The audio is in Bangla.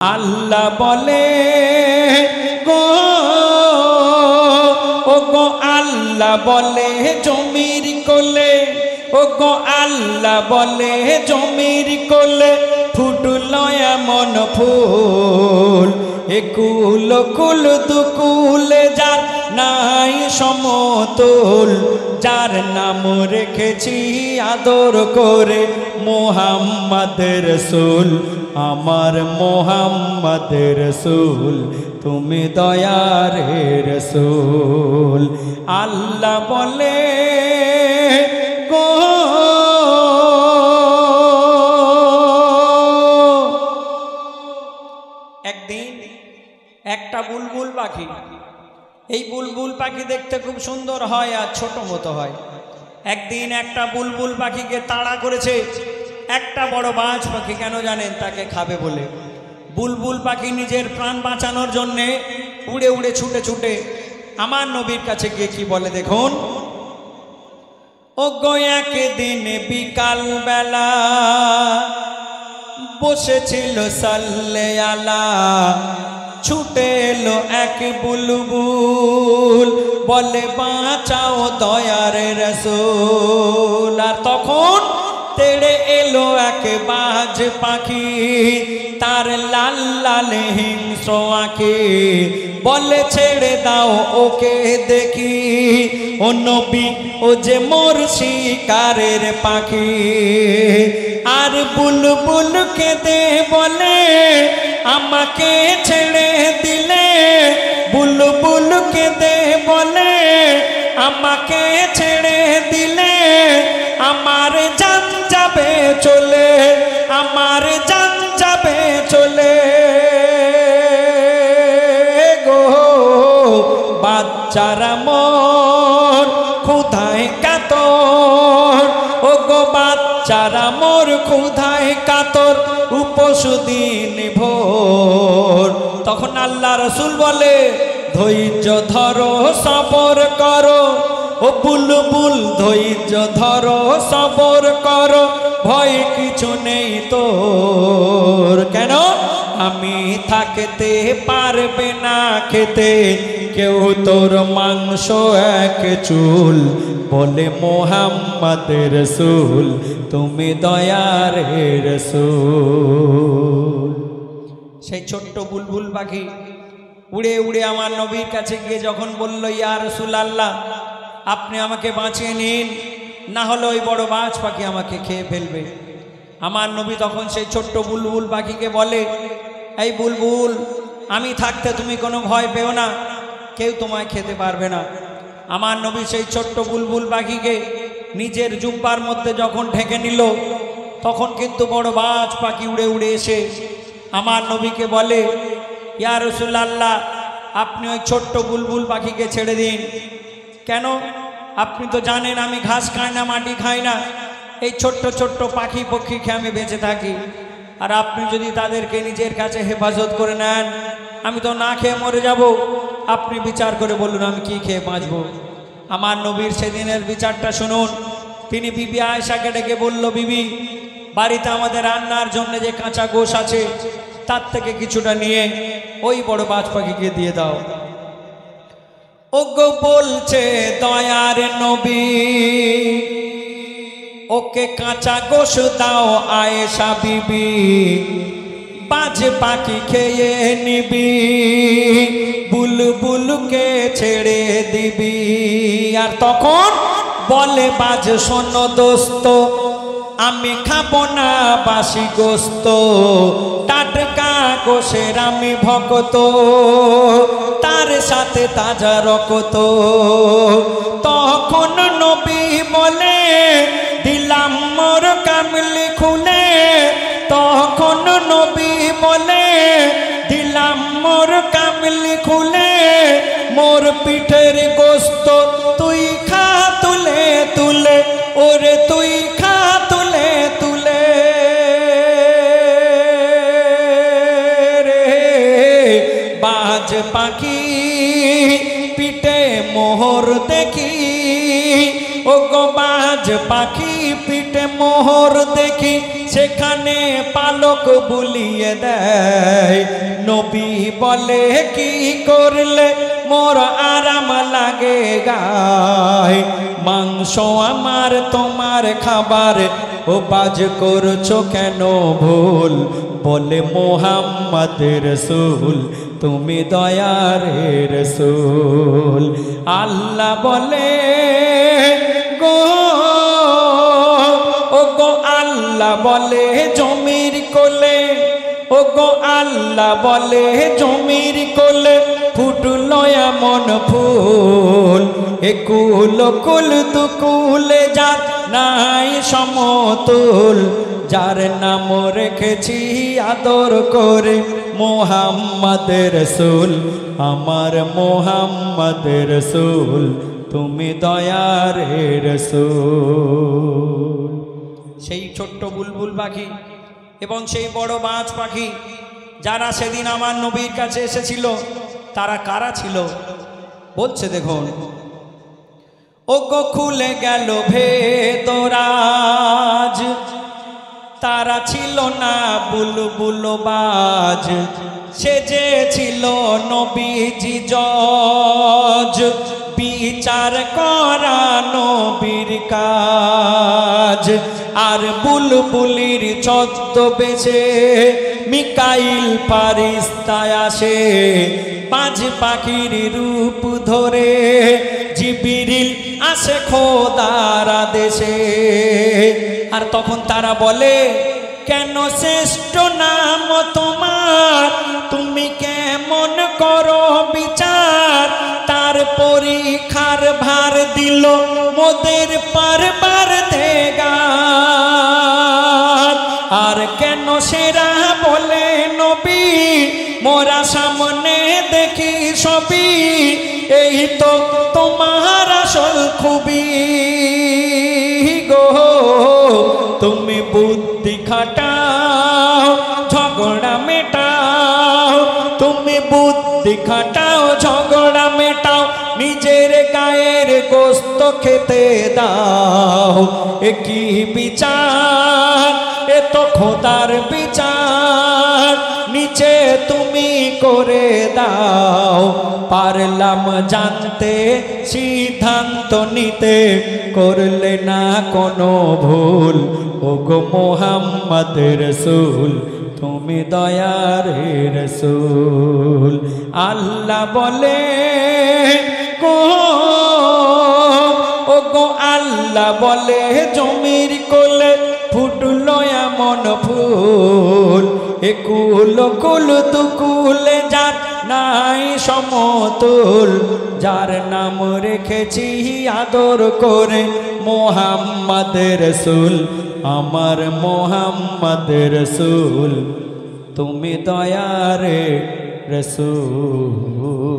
আল্লাহ বলে গো ও গো আল্লাহ বলে জমির কোলে, ও গো আল্লাহ বলে জমির কোলে ফুটলো এমন ফুল, একুল কুল দুকুলে যার নাই সমতুল, যার নাম রেখেছি আদর করে মোহাম্মদ রসুল, আমার মোহাম্মদ রসুল, তুমি দয়ার রসুল। আল্লাহ বলে গো একদিন একটা বুলবুল পাখি, এই বুলবুল পাখি দেখতে খুব সুন্দর হয় আর ছোট মতো হয়। একদিন একটা বুলবুল পাখিকে তাড়া করেছে একটা বড় বাজ পাখি। কেন জানেন? তাকে খাবে বলে। বুলবুল পাখি নিজের প্রাণ বাঁচানোর জন্যে উড়ে উড়ে ছুটে ছুটে আমার নবীর কাছে গিয়ে কি বলে দেখুন। ও গো একদিন বিকাল বেলা বসেছিল সাল্লে আলা, ছুটে এলো এক বুলবুল বলে বাঁচাও দয়ার রসুল। আর তখন তেড়ে এলো এক বাজ পাখি, তার লাল লাল হিংস্র আঁখি, বলে ছেড়ে দাও ওকে দেখি, ও নবী ও যে মোর শিকারের পাখি। আর বুলবুল কেঁদে বলে আমাকে ছেড়ে দিলে, বুলবুল কেঁদে বলে আমাকে ছেড়ে দিলে আমার জান যাবে চলে, আমার জান যাবে চলে গো। বাচ্চারা মোর ক্ষুধায় কাতর, ও গো বাচ্চারা মোর ক্ষুধায় কাতর, উপোস দিন ভোর। তখন আল্লাহ রসুল বলে ধৈর্য ধরো সবর করো, ও বুলবুল ধৈর্য ধরো সবর করো, ভয় কিছু নেই তোর। কেন? আমি থাকতে পারবে না খেতে কেউ তোর মাংস এক চুল, বলে মোহাম্মদ রসুল, তুমি দয়ার রসুল। সেই ছোট্ট বুলবুল পাখি উড়ে উড়ে আমার নবীর কাছে গিয়ে যখন বলল ইয়া রাসূলুল্লাহ আপনি আমাকে বাঁচিয়ে নিন, না হলে ওই বড় বাজ পাখি আমাকে খেয়ে ফেলবে। আমার নবী তখন সেই ছোট্ট বুলবুল পাখিকে বলে এই বুলবুল আমি থাকতে তুমি কোনো ভয় পেও না, কেউ তোমায় খেতে পারবে না। আমার নবী সেই ছোট্ট বুলবুল পাখিকে নিজের জুব্বার মধ্যে যখন ঢেকে নিল, তখন কিন্তু বড় বাজ পাখি উড়ে উড়ে এসে আমার নবীকে বলে ইয়া রাসূলুল্লাহ আপনি ওই ছোট্ট বুলবুল পাখিকে ছেড়ে দিন। কেন? আপনি তো জানেন আমি ঘাস খাই না, মাটি খাই না, এই ছোট্ট ছোট্ট পাখি পক্ষী খেয়ে আমি বেঁচে থাকি। আর আপনি যদি তাদেরকে নিজের কাছে হেফাজত করে নেন আমি তো না খেয়ে মরে যাব। আপনি বিচার করে বলুন আমি কি খেয়ে বাঁচব। আমার নবীর সেদিনের বিচারটা শুনুন। তিনি বিবি আয়েশাকে ডেকে বলল বিবি বাড়িতে আমাদের রান্নার জন্য যে কাঁচা গোশ আছে তার থেকে কিছুটা নিয়ে ওই বড় বাজ পাখিকে দিয়ে দাও। ওগো বলছে দয়ার নবী ওকে কাঁচা গোশ দাও আয়েশা বিবি, বাজ পাখি খেয়ে নিবি, বুলবুলকে ছেড়ে দিবি। আর তখন বলে বাজ শোনো দোস্ত আমি খাবো না বাসি গোস্ত, টাটকা গোশের আমি ভক্ত, তার সাথে তাজা রক্ত। তখন নবী বলে দিলাম মোর কামলি খুলে, তখন নবী বলে দিলাম মোর কামলি খুলে, মোর পিঠের গোস্ত তুই খা তুলে তুলে, ওরে তুই খা তুলে তুলে রে। বাজ পাখি পিঠে মোহর দেখি, ও গো বাজ পাখি পিঠে মোহর দেখি, সেখানে পালক বুলিয়ে দেয়, বলে কি করলে মোর আরাম লাগে গায়, মাংস আমার তোমার খাবার, ও বাজ করছো কেন ভুল, বলে মোহাম্মদ রসুল তুমি দয়ার রসুল। আল্লাহ বলে গো ও গো আল্লাহ বলে জমির কোলে, ও গো আল্লাহ বলে জমির কোলে ফুটলো এমন ফুল, এ কুল কুল দুকুলে যার নাই সমতুল, যার নাম রেখেছি আদর করে মোহাম্মদ রসুল, আমার মোহাম্মদ রসুল তুমি দয়ার রসুল। সেই ছোট্ট বুলবুল পাখি এবং সেই বড় বাজ পাখি যারা সেদিন আমার নবীর কাছে এসেছিল, তারা কারা ছিল বলছে দেখুন, ও গো খুলে গেল ভেতরাজ, তারা ছিল না বুলবুল বাজ, সে যে ছিল নবীজি জজ, বিচার করা নবীর কাজ। আর বুলবুলির ছদ্মবেশে মিকাইল ফারিস্তা আসে, বাজ পাখির রূপ ধরে জিবরিল আসে খোদার আদেশে। আর তখন তারা বলে কেন শ্রেষ্ঠ নাম তোমার, তুমি কেমন করো বিচার, তার পরীক্ষার ভার দিল মোদের পারবার দেগার। আর কেন সেরা বলে নবী মোরা সামনে দেখি সবই, এই তো তোমার আসল খুবই গো, তুমি বুদ্ধি খাটাও ঝগড়া মেটাও, তুমি বুদ্ধি খাটাও ঝগড়া মেটাও, নিজের গায়ের গোস্ত খেতে দাও। এ কি বিচার, এ তো খোদার বিচার, নিচে তুমি করে দাও। পারলাম জানতে সিদ্ধান্ত নিতে, করলে না কোনো ভুল, ও গো মোহাম্মদ রসুল তুমি দয়ার রসুল। আল্লাহ বলে গো ও গো আল্লাহ বলে জমির কোলে ফুটলো এমন ফুল, এ কুল কুল দুকুলে যার নাই সমতুল, যার নাম রেখেছি আদর করে মোহাম্মদ রসুল, আমার মোহাম্মদ রসুল তুমি দয়ার রসুল।